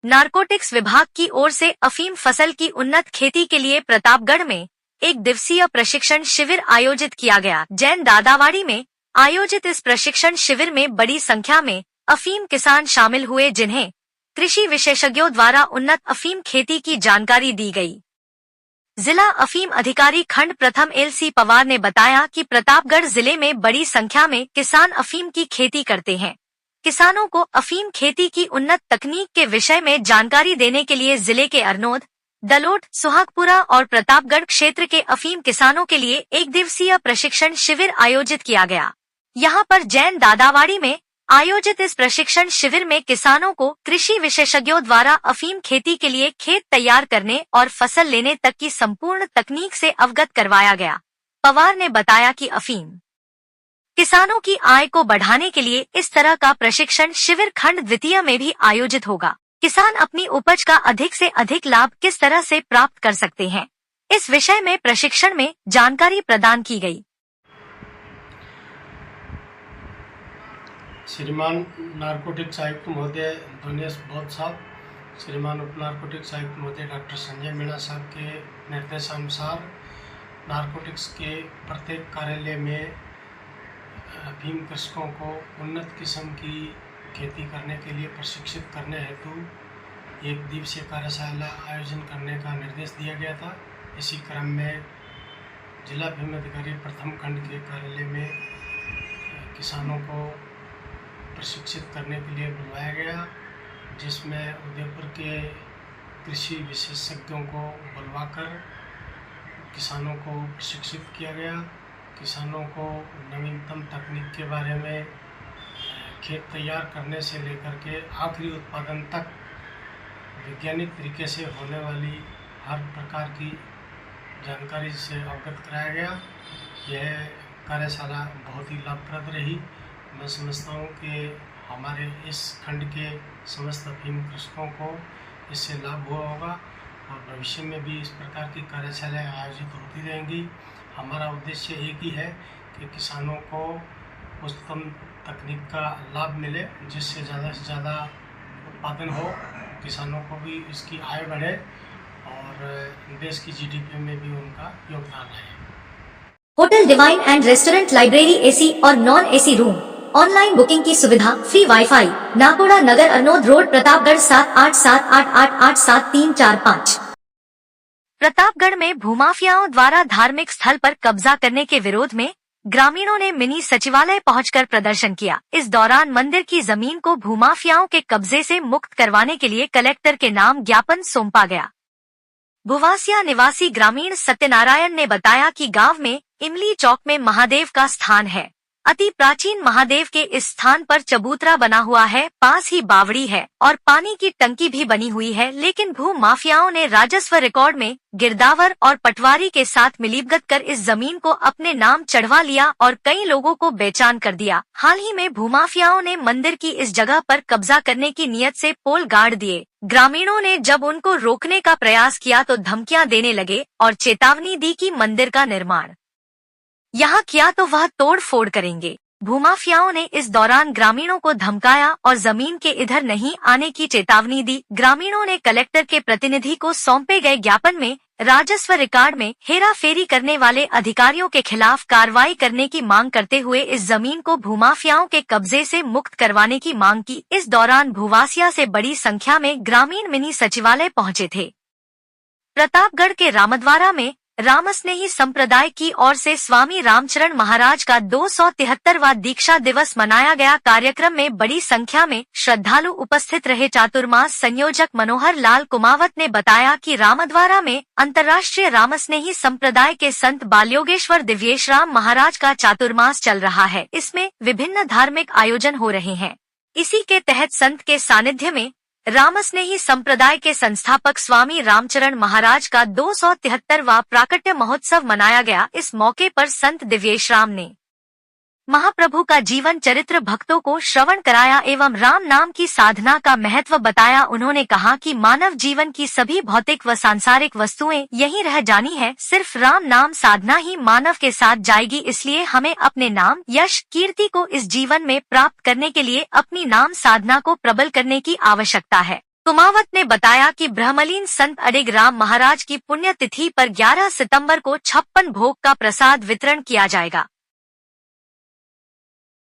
Narcotics विभाग की ओर से अफीम फसल की उन्नत खेती के लिए प्रतापगढ़ में 1 दिवसीय प्रशिक्षण शिविर आयोजित किया गया। जैन दादावाड़ी में आयोजित इस प्रशिक्षण शिविर में बड़ी संख्या में अफीम किसान शामिल हुए, जिन्हें कृषि विशेषज्ञों द्वारा उन्नत अफीम खेती की जानकारी दी गई। जिला अफीम अधिकारी खंड प्रथम LC पवार ने बताया कि प्रतापगढ़ जिले में बड़ी संख्या में किसान अफीम की खेती करते हैं। किसानों को अफीम खेती की उन्नत तकनीक के विषय में जानकारी देने के लिए जिले के अरनोद, दलोट, सुहागपुरा और प्रतापगढ़ क्षेत्र के अफीम किसानों के लिए 1 दिवसीय प्रशिक्षण शिविर आयोजित किया गया। यहां पर जैन दादावाड़ी में आयोजित इस प्रशिक्षण शिविर में किसानों को कृषि विशेषज्ञों द्वारा अफीम खेती के लिए खेत तैयार करने और फसल लेने तक की संपूर्ण तकनीक से अवगत करवाया गया। पवार ने बताया कि अफीम किसानों की आय को बढ़ाने के लिए इस तरह का प्रशिक्षण शिविर खंड द्वितीय में भी आयोजित होगा। किसान अपनी उपज का अधिक से अधिक लाभ किस तरह से प्राप्त कर सकते हैं, इस विषय में प्रशिक्षण में जानकारी प्रदान की गई। श्रीमान नारकोटिक्स आयुक्त महोदय दिनेश बौद्ध साहब, श्रीमान उप नारकोटिक्स आयुक्त महोदय डॉक्टर संजय मीणा साहब के निर्देशानुसार नारकोटिक्स के प्रत्येक कार्यालय में अफीम कृषकों को उन्नत किस्म की खेती करने के लिए प्रशिक्षित करने हेतु 1 दिवसीय कार्यशाला आयोजन करने का निर्देश दिया गया था। इसी क्रम में जिला अफीम अधिकारी प्रथम खंड के कार्यालय में किसानों को प्रशिक्षित करने के लिए बुलवाया गया, जिसमें उदयपुर के कृषि विशेषज्ञों को बुलवाकर किसानों को प्रशिक्षित किया गया। किसानों को नवीनतम तकनीक के बारे में खेत तैयार करने से लेकर के आखिरी उत्पादन तक वैज्ञानिक तरीके से होने वाली हर प्रकार की जानकारी से अवगत कराया गया। यह कार्यशाला बहुत ही लाभप्रद रही। मैं समझता हूँ कि हमारे इस खंड के समस्त अफीम कृषकों को इससे लाभ हुआ होगा और भविष्य में भी इस प्रकार की कार्यशालाएँ आयोजित होती रहेंगी। हमारा उद्देश्य एक ही है कि किसानों को उच्चतम तकनीक का लाभ मिले, जिससे ज़्यादा से ज़्यादा उत्पादन हो, किसानों को भी इसकी आय बढ़े और देश की GDP में भी उनका योगदान रहे। Hotel divine and restaurant, library, AC और non AC room, online booking की सुविधा, फ्री वाईफाई, नाकोड़ा नगर, अरनोद रोड, प्रतापगढ़ 7878887345। प्रतापगढ़ में भूमाफियाओं द्वारा धार्मिक स्थल पर कब्जा करने के विरोध में ग्रामीणों ने मिनी सचिवालय पहुंचकर प्रदर्शन किया। इस दौरान मंदिर की जमीन को भूमाफियाओं के कब्जे से मुक्त करवाने के लिए कलेक्टर के नाम ज्ञापन सौंपा गया। भुवासिया निवासी ग्रामीण सत्यनारायण ने बताया कि गांव में इमली चौक में महादेव का स्थान है। अति प्राचीन महादेव के इस स्थान पर चबूतरा बना हुआ है, पास ही बावड़ी है और पानी की टंकी भी बनी हुई है, लेकिन भू माफियाओं ने राजस्व रिकॉर्ड में गिरदावर और पटवारी के साथ मिलीभगत कर इस जमीन को अपने नाम चढ़वा लिया और कई लोगों को बेचान कर दिया। हाल ही में भूमाफियाओं ने मंदिर की इस जगह पर कब्जा करने की नीयत से पोल गाड़ दिए। ग्रामीणों ने जब उनको रोकने का प्रयास किया तो धमकियां देने लगे और चेतावनी दी कि मंदिर का निर्माण यहाँ किया तो वह तोड़ फोड़ करेंगे। भूमाफियाओं ने इस दौरान ग्रामीणों को धमकाया और जमीन के इधर नहीं आने की चेतावनी दी। ग्रामीणों ने कलेक्टर के प्रतिनिधि को सौंपे गए ज्ञापन में राजस्व रिकॉर्ड में हेराफेरी करने वाले अधिकारियों के खिलाफ कार्रवाई करने की मांग करते हुए इस जमीन को भूमाफियाओं के कब्जे से मुक्त करवाने की मांग की। इस दौरान भुवासिया से बड़ी संख्या में ग्रामीण मिनी सचिवालय पहुंचे थे। प्रतापगढ़ के रामद्वारा में रामस्नेही संप्रदाय की ओर से स्वामी रामचरण महाराज का 273वां दीक्षा दिवस मनाया गया। कार्यक्रम में बड़ी संख्या में श्रद्धालु उपस्थित रहे। चातुर्मास संयोजक मनोहर लाल कुमावत ने बताया कि रामद्वारा में अंतर्राष्ट्रीय रामस्नेही संप्रदाय के संत बालयोगेश्वर दिव्येशराम महाराज का चातुर्मास चल रहा है। इसमें विभिन्न धार्मिक आयोजन हो रहे हैं। इसी के तहत संत के सानिध्य में रामस्नेही संप्रदाय के संस्थापक स्वामी रामचरण महाराज का 273वां प्राकट्य महोत्सव मनाया गया। इस मौके पर संत दिव्येशराम ने महाप्रभु का जीवन चरित्र भक्तों को श्रवण कराया एवं राम नाम की साधना का महत्व बताया। उन्होंने कहा कि मानव जीवन की सभी भौतिक व सांसारिक वस्तुएं यहीं रह जानी है, सिर्फ राम नाम साधना ही मानव के साथ जाएगी। इसलिए हमें अपने नाम, यश, कीर्ति को इस जीवन में प्राप्त करने के लिए अपनी नाम साधना को प्रबल करने की आवश्यकता है। कुमावत ने बताया कि ब्रह्मलीन संत अडिग राम महाराज की पुण्यतिथि पर 11 सितंबर को 56 भोग का प्रसाद वितरण किया जाएगा।